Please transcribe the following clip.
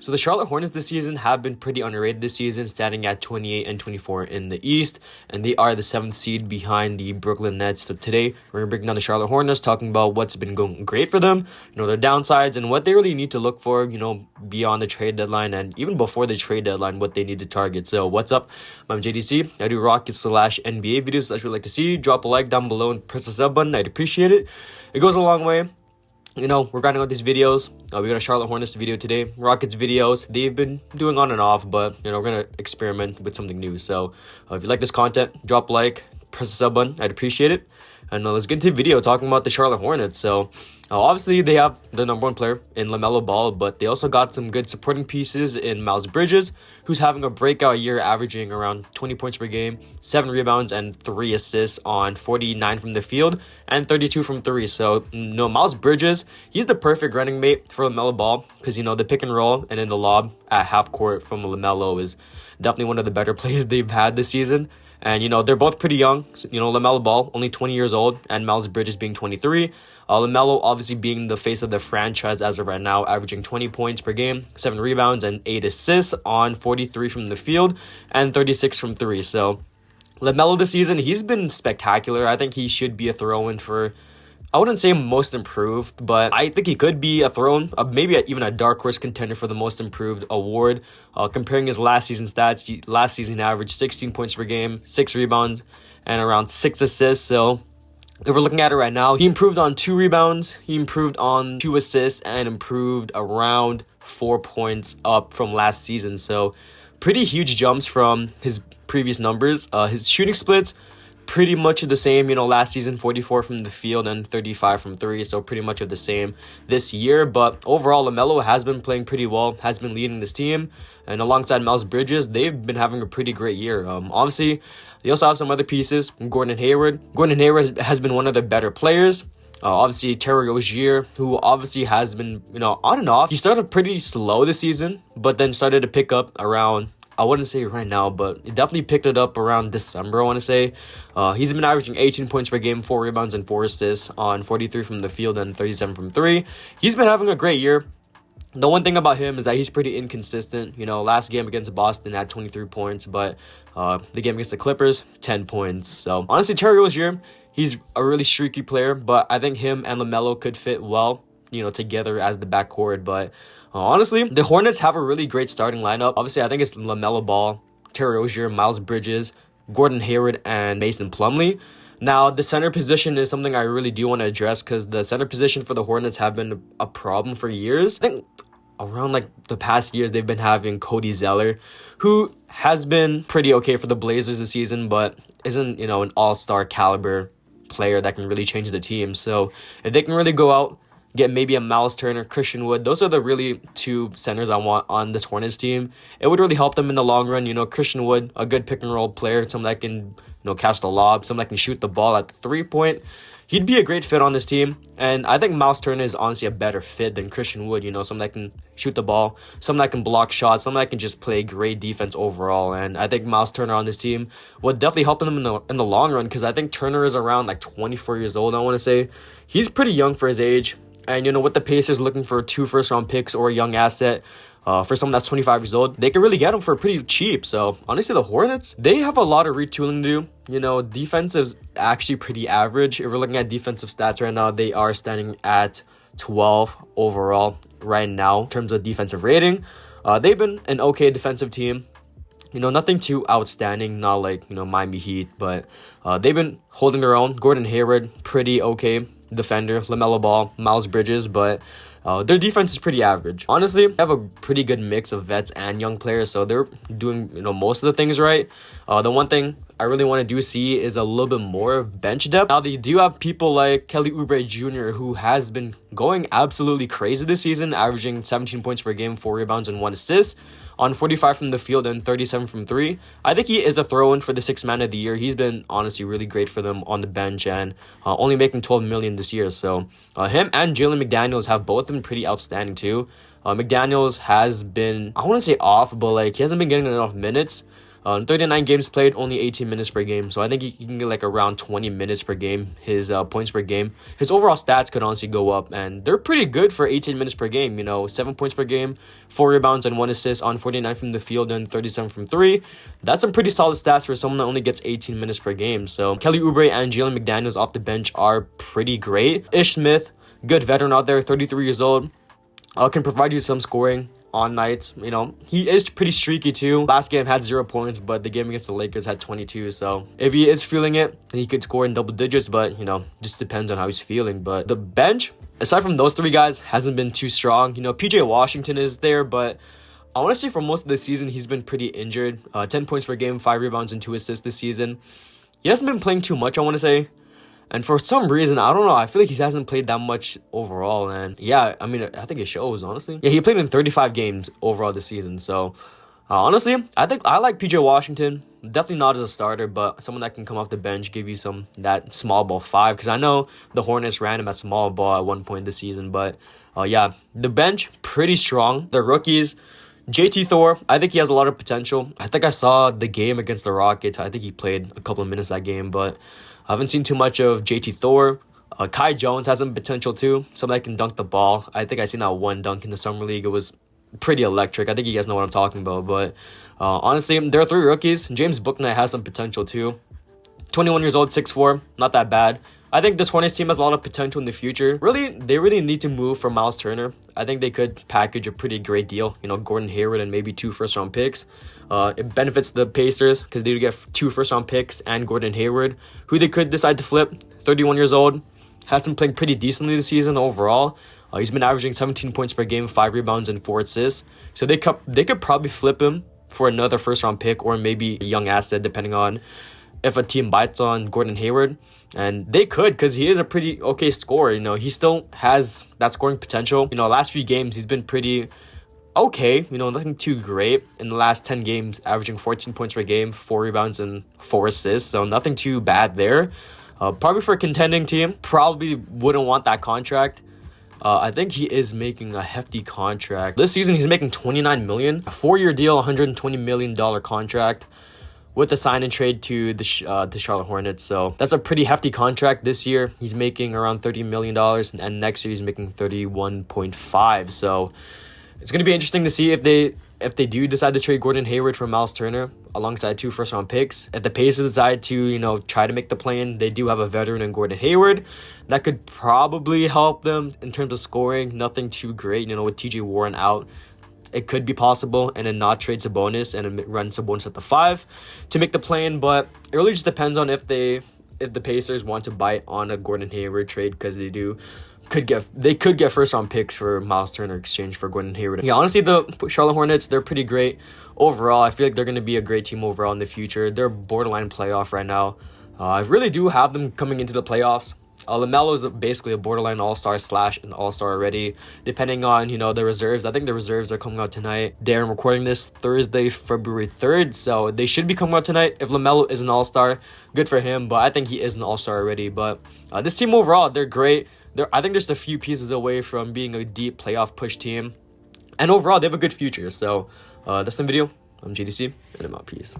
So the Charlotte Hornets this season have been pretty underrated this season, standing at 28 and 24 in the East, and they are the 7th seed behind the Brooklyn Nets. So today, we're going to break down the Charlotte Hornets, talking about what's been going great for them, their downsides, and what they really need to look for, beyond the trade deadline, and even before the trade deadline, what they need to target. So what's up? I'm JDC. I do Rockets/NBA videos that you'd like to see. Drop a like down below and press the sub button. I'd appreciate it. It goes a long way. We're grinding out these videos. We got a Charlotte Hornets video today. Rockets videos, they've been doing on and off, but, we're going to experiment with something new. So, if you like this content, drop a like, press the sub button. I'd appreciate it. And let's get into the video talking about the Charlotte Hornets. So, obviously, they have the number one player in LaMelo Ball, but they also got some good supporting pieces in Miles Bridges, who's having a breakout year, averaging around 20 points per game, 7 rebounds, and 3 assists on 49 from the field and 32 from 3. So, Miles Bridges, he's the perfect running mate for LaMelo Ball because, the pick and roll and then the lob at half court from LaMelo is definitely one of the better plays they've had this season. And, they're both pretty young. LaMelo Ball, only 20 years old, and Miles Bridges being 23. LaMelo obviously being the face of the franchise as of right now, averaging 20 points per game, 7 rebounds, and 8 assists on 43 from the field and 36 from 3. So, LaMelo this season, he's been spectacular. I think he should be a throw-in for, I wouldn't say most improved, but I think he could be a throw-in, maybe even a dark horse contender for the most improved award. Comparing his last season stats, last season averaged 16 points per game, 6 rebounds, and around 6 assists. So if we're looking at it right now, he improved on 2 rebounds, he improved on 2 assists, and improved around 4 points up from last season. So pretty huge jumps from his previous numbers. His shooting splits, pretty much the same, last season 44 from the field and 35 from 3, so pretty much of the same this year. But overall, LaMelo has been playing pretty well, has been leading this team, and alongside Miles Bridges, they've been having a pretty great year. Obviously, they also have some other pieces. Gordon Hayward has been one of the better players. Obviously, Terry Rozier, who obviously has been, on and off. He started pretty slow this season, but then started to pick up around, I wouldn't say right now, but he definitely picked it up around December, I want to say. He's been averaging 18 points per game, 4 rebounds, and 4 assists on 43 from the field and 37 from 3. He's been having a great year. The one thing about him is that he's pretty inconsistent. Last game against Boston had 23 points, but the game against the Clippers, 10 points. So, honestly, Terry Rozier, he's a really streaky player, but I think him and LaMelo could fit well, together as the backcourt. But honestly, the Hornets have a really great starting lineup. Obviously, I think it's LaMelo Ball, Terry Rozier, Miles Bridges, Gordon Hayward, and Mason Plumlee. Now, the center position is something I really do want to address because the center position for the Hornets have been a problem for years. I think around the past years, they've been having Cody Zeller, who has been pretty okay for the Blazers this season, but isn't, an all-star caliber player that can really change the team. So if they can really go out, get maybe a Miles Turner, Christian Wood. Those are the really 2 centers I want on this Hornets team. It would really help them in the long run. Christian Wood, a good pick and roll player, someone that can, catch the lob, someone that can shoot the ball at the 3-point. He'd be a great fit on this team. And I think Miles Turner is honestly a better fit than Christian Wood. Someone that can shoot the ball, someone that can block shots, someone that can just play great defense overall. And I think Miles Turner on this team would definitely help them in the long run because I think Turner is around 24 years old, I want to say. He's pretty young for his age. And, with the Pacers looking for 2 first-round picks or a young asset for someone that's 25 years old, they could really get him for pretty cheap. So, honestly, the Hornets, they have a lot of retooling to do. Defense is actually pretty average. If we're looking at defensive stats right now, they are standing at 12 overall right now in terms of defensive rating. They've been an okay defensive team. Nothing too outstanding, not like, Miami Heat, but they've been holding their own. Gordon Hayward, pretty okay defender. LaMelo Ball, Miles Bridges, but their defense is pretty average. Honestly, they have a pretty good mix of vets and young players, so they're doing, most of the things right. The one thing I really want to see is a little bit more of bench depth. Now, they do have people like Kelly Oubre Jr., who has been going absolutely crazy this season, averaging 17 points per game, 4 rebounds, and 1 assist on 45 from the field and 37 from 3. I think he is the throw-in for the 6th man of the year. He's been honestly really great for them on the bench and only making $12 million this year. So him and Jalen Mcdaniels have both been pretty outstanding too. McDaniels has been, I wouldn't say off, but he hasn't been getting enough minutes. 39 games played, only 18 minutes per game. So I think he can get like around 20 minutes per game. His points per game. His overall stats could honestly go up, and they're pretty good for 18 minutes per game. 7 points per game, 4 rebounds and 1 assist on 49 from the field and 37 from 3. That's some pretty solid stats for someone that only gets 18 minutes per game. So Kelly Oubre and Jalen McDaniels off the bench are pretty great. Ish Smith, good veteran out there, 33 years old, can provide you some scoring on nights. He is pretty streaky too. Last game had 0 points, but the game against the Lakers had 22. So if he is feeling it, he could score in double digits, but just depends on how he's feeling. But the bench, aside from those 3 guys, hasn't been too strong. PJ Washington is there, but I want to say for most of the season, he's been pretty injured. 10 points per game, 5 rebounds and 2 assists this season. He hasn't been playing too much, I want to say. And for some reason, I don't know, I feel like he hasn't played that much overall. And yeah, I think it shows, honestly. Yeah, he played in 35 games overall this season. So, honestly, I think I like PJ Washington. Definitely not as a starter, but someone that can come off the bench, give you that small ball 5. Because I know the Hornets ran him at small ball at one point this season. But, yeah, the bench, pretty strong. The rookies, JT Thor, I think he has a lot of potential. I think I saw the game against the Rockets. I think he played a couple of minutes that game, but I haven't seen too much of JT Thor. Kai Jones has some potential too. Someone that can dunk the ball. I think I seen that one dunk in the summer league. It was pretty electric. I think you guys know what I'm talking about. But honestly, there are 3 rookies. James Bouknight has some potential too. 21 years old, 6'4", not that bad. I think this Hornets team has a lot of potential in the future. They really need to move for Miles Turner. I think they could package a pretty great deal. Gordon Hayward and maybe 2 first-round picks. It benefits the Pacers because they would get 2 first-round picks and Gordon Hayward, who they could decide to flip. 31 years old, has been playing pretty decently this season overall. He's been averaging 17 points per game, 5 rebounds, and 4 assists. So they could probably flip him for another first-round pick or maybe a young asset, depending on if a team bites on Gordon Hayward. And they could, because he is a pretty okay scorer. He still has that scoring potential. Last few games, he's been pretty okay. Nothing too great. In the last 10 games, averaging 14 points per game, 4 rebounds, and 4 assists. So nothing too bad there. Probably for a contending team, probably wouldn't want that contract. I think he is making a hefty contract. This season, he's making $29 million. A 4-year deal, $120 million contract, with the sign and trade to the Charlotte Hornets. So that's a pretty hefty contract. This year, he's making around $30 million, and next year he's making 31.5. So it's going to be interesting to see if they do decide to trade Gordon Hayward for Miles Turner alongside 2 first-round picks. If the Pacers decide to, try to make the play-in, they do have a veteran in Gordon Hayward. That could probably help them in terms of scoring. Nothing too great, with TJ Warren out. It could be possible, and then not trade Sabonis and run Sabonis at the 5 to make the play-in. But it really just depends on if the Pacers want to bite on a Gordon Hayward trade, because they could get first-round picks for Miles Turner exchange for Gordon Hayward. Yeah, honestly, the Charlotte Hornets, they're pretty great overall. I feel like they're going to be a great team overall in the future. They're borderline playoff right now. I really do have them coming into the playoffs. LaMelo is basically a borderline all-star / an all-star already, depending on, the reserves. I think the reserves are coming out tonight. I'm recording this Thursday, February 3rd, so they should be coming out tonight. If LaMelo is an all-star, good for him, but I think he is an all-star already. But this team overall, they're great. I think they're just a few pieces away from being a deep playoff push team. And overall, they have a good future. So that's the video. I'm JDC, and I'm out. Peace.